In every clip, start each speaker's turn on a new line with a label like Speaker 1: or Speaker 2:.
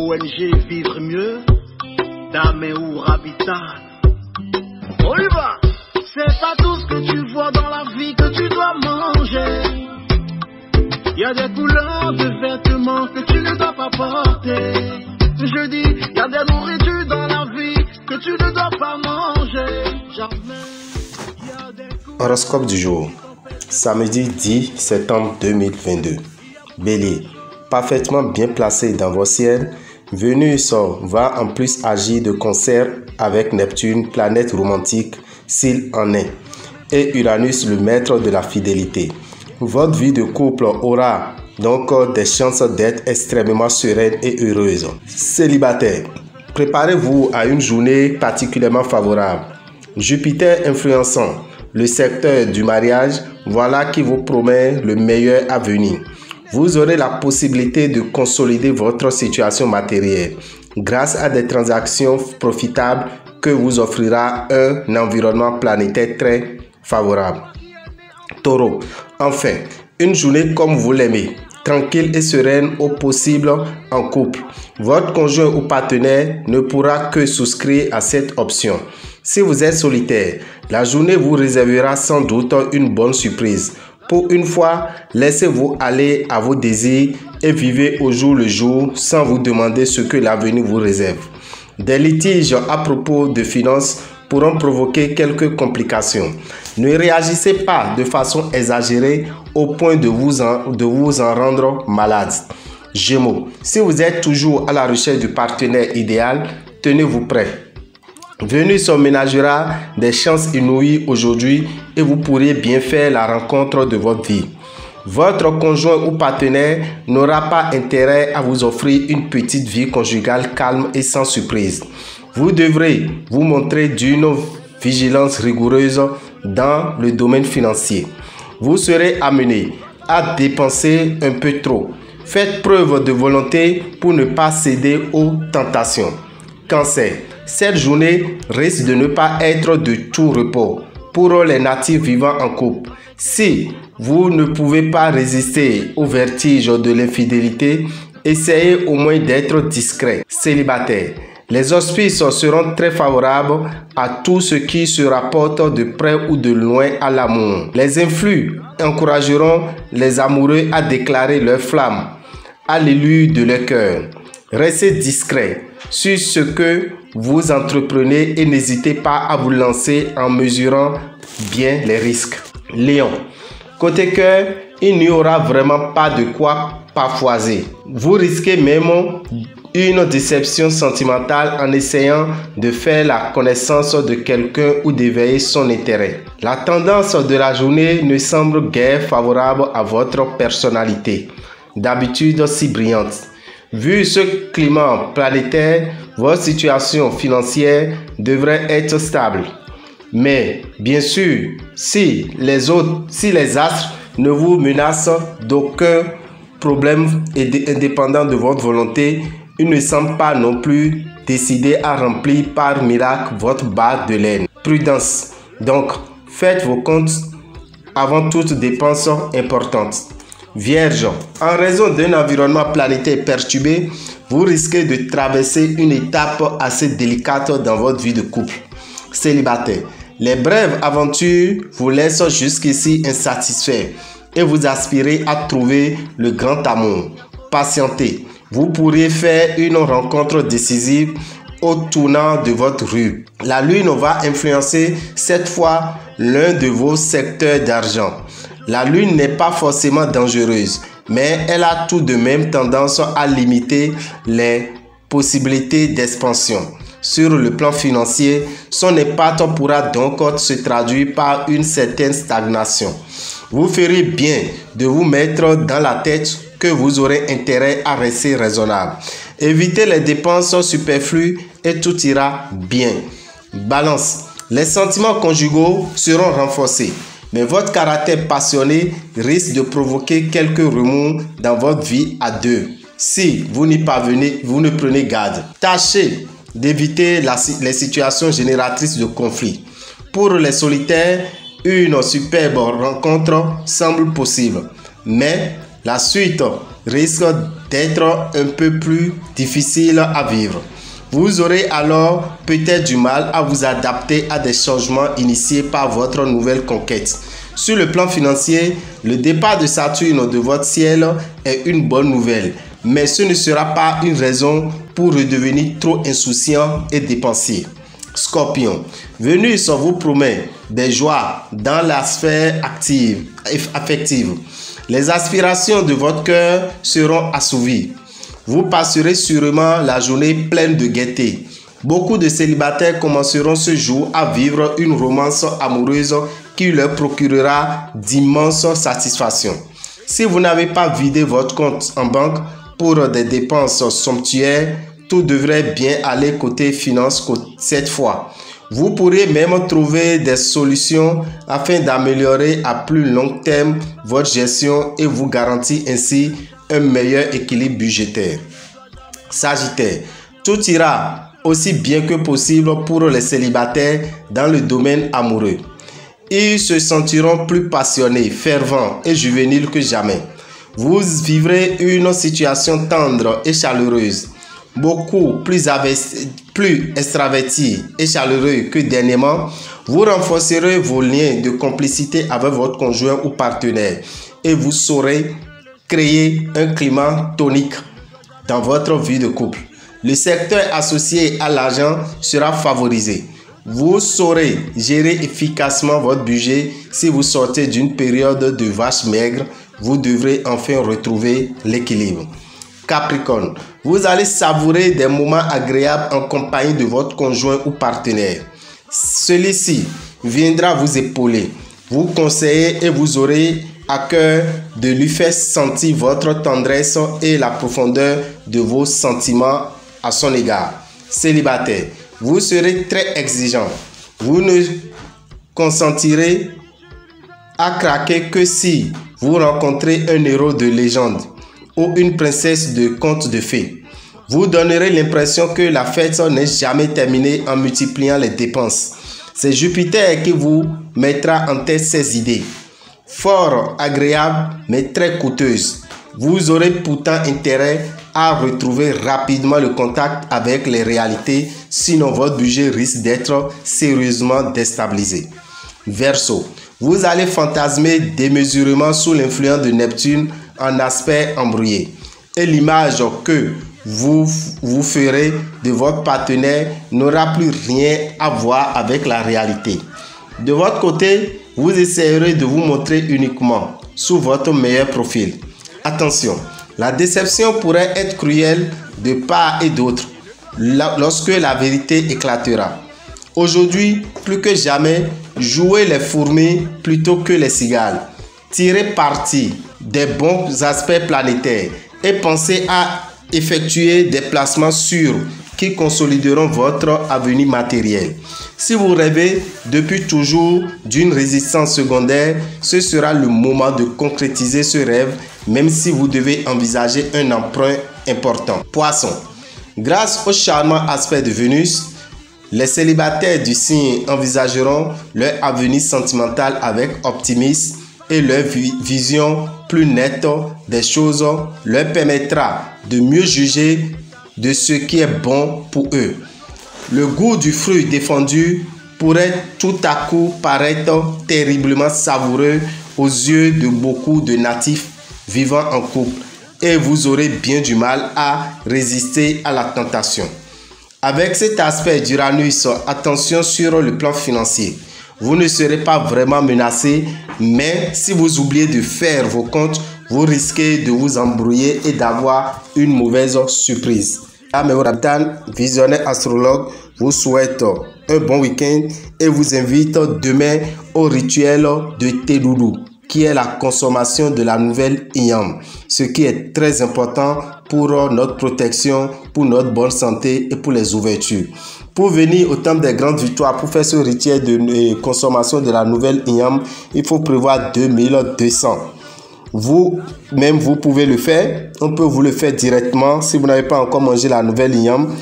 Speaker 1: ONG Vivre Mieux, d'Améou Habitat. On y va! C'est pas tout ce que tu vois dans la vie que tu dois manger. Il y a des couleurs de vêtements que tu ne dois pas porter. Je dis, il y a des nourritures dans la vie que tu ne dois pas manger. Jamais.
Speaker 2: Horoscope du jour. Samedi 10 septembre 2022. Bélier. Parfaitement bien placé dans vos ciels, Vénus va en plus agir de concert avec Neptune, planète romantique, s'il en est, et Uranus, le maître de la fidélité. Votre vie de couple aura donc des chances d'être extrêmement sereine et heureuse. Célibataire, préparez-vous à une journée particulièrement favorable. Jupiter influençant le secteur du mariage, voilà qui vous promet le meilleur à venir. Vous aurez la possibilité de consolider votre situation matérielle grâce à des transactions profitables que vous offrira un environnement planétaire très favorable. Taureau, enfin, une journée comme vous l'aimez, tranquille et sereine au possible en couple. Votre conjoint ou partenaire ne pourra que souscrire à cette option. Si vous êtes solitaire, la journée vous réservera sans doute une bonne surprise. Pour une fois, laissez-vous aller à vos désirs et vivez au jour le jour sans vous demander ce que l'avenir vous réserve. Des litiges à propos de finances pourront provoquer quelques complications. Ne réagissez pas de façon exagérée au point de vous en rendre malade. Gémeaux, si vous êtes toujours à la recherche du partenaire idéal, tenez-vous prêt. Vénus ménagera des chances inouïes aujourd'hui et vous pourriez bien faire la rencontre de votre vie. Votre conjoint ou partenaire n'aura pas intérêt à vous offrir une petite vie conjugale calme et sans surprise. Vous devrez vous montrer d'une vigilance rigoureuse dans le domaine financier. Vous serez amené à dépenser un peu trop. Faites preuve de volonté pour ne pas céder aux tentations. Cancer. Cette journée risque de ne pas être de tout repos pour les natifs vivant en couple. Si vous ne pouvez pas résister au vertige de l'infidélité, essayez au moins d'être discret. Célibataire. Les auspices seront très favorables à tout ce qui se rapporte de près ou de loin à l'amour. Les influx encourageront les amoureux à déclarer leur flamme à l'élu de leur cœur. Restez discret sur ce que vous entreprenez et n'hésitez pas à vous lancer en mesurant bien les risques. Lion. Côté cœur, il n'y aura vraiment pas de quoi pavoiser. Vous risquez même une déception sentimentale en essayant de faire la connaissance de quelqu'un ou d'éveiller son intérêt. La tendance de la journée ne semble guère favorable à votre personnalité, d'habitude si brillante. Vu ce climat planétaire, votre situation financière devrait être stable. Mais bien sûr, si les astres ne vous menacent d'aucun problème indépendant de votre volonté, ils ne semblent pas non plus décidés à remplir par miracle votre barre de laine. Prudence. Donc, faites vos comptes avant toute dépense importante. Vierge, en raison d'un environnement planétaire perturbé, vous risquez de traverser une étape assez délicate dans votre vie de couple. Célibataire, les brèves aventures vous laissent jusqu'ici insatisfait et vous aspirez à trouver le grand amour. Patientez, vous pourriez faire une rencontre décisive au tournant de votre rue. La lune va influencer cette fois l'un de vos secteurs d'argent. La lune n'est pas forcément dangereuse, mais elle a tout de même tendance à limiter les possibilités d'expansion. Sur le plan financier, son impact pourra donc se traduire par une certaine stagnation. Vous ferez bien de vous mettre dans la tête que vous aurez intérêt à rester raisonnable. Évitez les dépenses superflues et tout ira bien. Balance. Les sentiments conjugaux seront renforcés, mais votre caractère passionné risque de provoquer quelques remous dans votre vie à deux. Si vous n'y parvenez, vous ne prenez garde. Tâchez d'éviter les situations génératrices de conflits. Pour les solitaires, une superbe rencontre semble possible, mais la suite risque d'être un peu plus difficile à vivre. Vous aurez alors peut-être du mal à vous adapter à des changements initiés par votre nouvelle conquête. Sur le plan financier, le départ de Saturne de votre ciel est une bonne nouvelle, mais ce ne sera pas une raison pour redevenir trop insouciant et dépensier. Scorpion, Vénus vous promet des joies dans la sphère affective. Les aspirations de votre cœur seront assouvies. Vous passerez sûrement la journée pleine de gaieté. Beaucoup de célibataires commenceront ce jour à vivre une romance amoureuse qui leur procurera d'immenses satisfactions. Si vous n'avez pas vidé votre compte en banque pour des dépenses somptuaires, tout devrait bien aller côté finance cette fois. Vous pourrez même trouver des solutions afin d'améliorer à plus long terme votre gestion et vous garantir ainsi un meilleur équilibre budgétaire. Sagittaire, tout ira aussi bien que possible pour les célibataires dans le domaine amoureux. Ils se sentiront plus passionnés, fervents et juvéniles que jamais. Vous vivrez une situation tendre et chaleureuse, beaucoup plus extraverti et chaleureux que dernièrement. Vous renforcerez vos liens de complicité avec votre conjoint ou partenaire et vous saurez créer un climat tonique dans votre vie de couple. Le secteur associé à l'argent sera favorisé. Vous saurez gérer efficacement votre budget. Si vous sortez d'une période de vache maigre, vous devrez enfin retrouver l'équilibre. Capricorne, vous allez savourer des moments agréables en compagnie de votre conjoint ou partenaire. Celui-ci viendra vous épauler, vous conseiller et vous aurez à cœur de lui faire sentir votre tendresse et la profondeur de vos sentiments à son égard. Célibataire, vous serez très exigeant. Vous ne consentirez à craquer que si vous rencontrez un héros de légende ou une princesse de conte de fées. Vous donnerez l'impression que la fête n'est jamais terminée en multipliant les dépenses. C'est Jupiter qui vous mettra en tête ces idées. Fort agréable mais très coûteuse. Vous aurez pourtant intérêt à retrouver rapidement le contact avec les réalités, sinon votre budget risque d'être sérieusement déstabilisé. Verseau, vous allez fantasmer démesurément sous l'influence de Neptune en aspect embrouillé. Et l'image que vous ferez de votre partenaire n'aura plus rien à voir avec la réalité. De votre côté, vous essayerez de vous montrer uniquement sous votre meilleur profil. Attention, la déception pourrait être cruelle de part et d'autre lorsque la vérité éclatera. Aujourd'hui, plus que jamais, jouez les fourmis plutôt que les cigales. Tirez parti des bons aspects planétaires et pensez à effectuer des placements sûrs qui consolideront votre avenir matériel. Si vous rêvez depuis toujours d'une résistance secondaire, ce sera le moment de concrétiser ce rêve, même si vous devez envisager un emprunt important. Poisson, grâce au charmant aspect de Vénus, les célibataires du signe envisageront leur avenir sentimental avec optimisme et leur vision plus nette des choses leur permettra de mieux juger de ce qui est bon pour eux. Le goût du fruit défendu pourrait tout à coup paraître terriblement savoureux aux yeux de beaucoup de natifs vivant en couple et vous aurez bien du mal à résister à la tentation. Avec cet aspect d'Uranus, attention sur le plan financier. Vous ne serez pas vraiment menacé, mais si vous oubliez de faire vos comptes, vous risquez de vous embrouiller et d'avoir une mauvaise surprise. Améo Rabdan, visionnaire astrologue, vous souhaite un bon week-end et vous invite demain au rituel de Tedoudou, qui est la consommation de la nouvelle Iyam, ce qui est très important pour notre protection, pour notre bonne santé et pour les ouvertures. Pour venir au temple des grandes victoires, pour faire ce rituel de consommation de la nouvelle Iyam, il faut prévoir 2200. Vous-même, vous pouvez le faire. On peut vous le faire directement. Si vous n'avez pas encore mangé la nouvelle Iyam,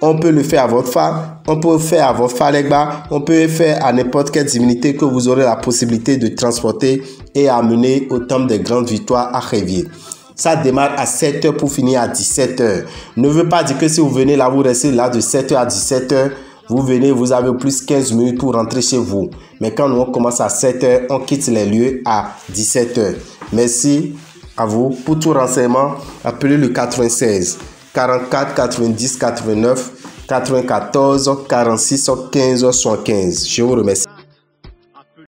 Speaker 2: on peut le faire à votre femme, on peut le faire à votre Falegba, on peut le faire à n'importe quelle divinité que vous aurez la possibilité de transporter et amener au temple des grandes victoires à Révier. Ça démarre à 7h pour finir à 17h. Ne veut pas dire que si vous venez là, vous restez là de 7h à 17h. Vous venez, vous avez plus 15 minutes pour rentrer chez vous. Mais quand on commence à 7h, on quitte les lieux à 17h. Merci à vous. Pour tout renseignement, appelez le 96 44 90 89 94 46 15 75. Je vous remercie.